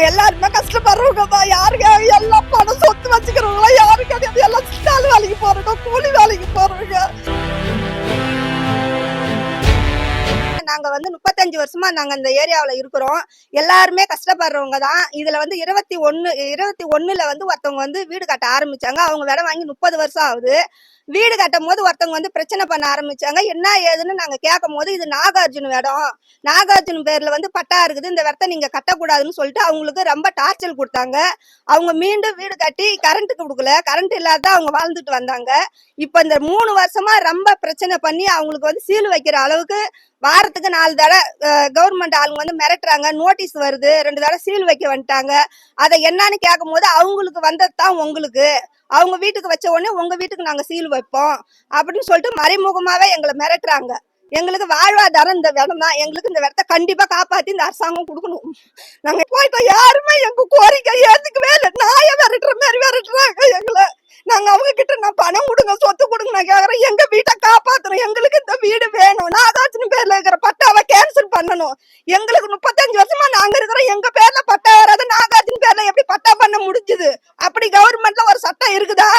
எல்லாருமே கஷ்டப்படுறவங்க தான். யாருங்க எல்லாம் பணம் சொத்து வச்சுக்கிறவங்களா, யாருக்கு அது எல்லாம் சித்தாள் வேலைக்கு போறவங்க, கூலி வேலைக்கு போறவங்க. நாங்க 35 வருஷமா நாங்க இந்த ஏரியாவுல இருக்கிறோம். எல்லாருமே கஷ்டப்படுறவங்க தான். இதுல 21ல ஒருத்தவங்க வீடு கட்ட ஆரம்பிச்சாங்க. அவங்க இடம் வாங்கி 30 வருஷம் ஆகுது. வீடு கட்டும் போது ஒருத்தவங்க பிரச்சனை பண்ண ஆரம்பிச்சாங்க. என்ன ஏதுன்னு நாங்க கேட்கும் போது, இது நாகார்ஜுன இடம், நாகார்ஜுன பேர்ல பட்டா இருக்குது, இந்த இடத்த நீங்க கட்டக்கூடாதுன்னு சொல்லிட்டு அவங்களுக்கு ரொம்ப டார்ச்சல் கொடுத்தாங்க. அவங்க மீண்டும் வீடு கட்டி கரண்ட்டுக்கு கொடுக்கல, கரண்ட் இல்லாத அவங்க வாழ்ந்துட்டு வந்தாங்க. இப்ப இந்த 3 வருஷமா ரொம்ப பிரச்சனை பண்ணி அவங்களுக்கு சீல் வைக்கிற அளவுக்கு வாரத்துக்கு 4 தடவை கவர்மெண்ட் ஆளுங்க மிரட்டுறாங்க. நோட்டீஸ் வருது, 2 தடவை சீல் வைக்க வந்துட்டாங்க. அதை என்னன்னு கேட்கும் போது, அவங்களுக்கு வந்ததுதான் உங்களுக்கு, அவங்க வீட்டுக்கு வச்ச உடனே உங்க வீட்டுக்கு நாங்க சீல் வைப்போம் அப்படின்னு சொல்லிட்டு மறைமுகமாவே எங்களை மிரட்டுறாங்க. எங்களுக்கு வாழ்வாதாரம் இந்த இடம் தான். எங்களுக்கு இந்த இடத்த கண்டிப்பா காப்பாத்தி இந்த அரசாங்கம் கொடுக்கணும். நாங்க போயிட்டோம், யாருமே எங்க கோரிக்கை ஏத்துக்கவே இல்லை. நாயை விரட்டுற மாதிரி விரட்டுறாங்க எங்களை. நாங்க அவங்க கிட்ட நான் பணம் கொடுங்க, சொத்து கொடுங்க நான் கேக்குறேன். எங்க வீட்டை காப்பாத்தணும், எங்களுக்கு இந்த வீடு வேணும். நாகார்ஜுன பேர்ல இருக்கிற பட்டாவை கேன்சல் பண்ணணும். எங்களுக்கு 35 வருஷமா நாங்க இருக்கிறோம், எங்க பேர்ல பட்டா வராது. நாகார்ஜுன பேர்ல எப்படி பட்டா பண்ண முடிஞ்சது? அப்படி கவர்மெண்ட்ல ஒரு சட்டம் இருக்குதா?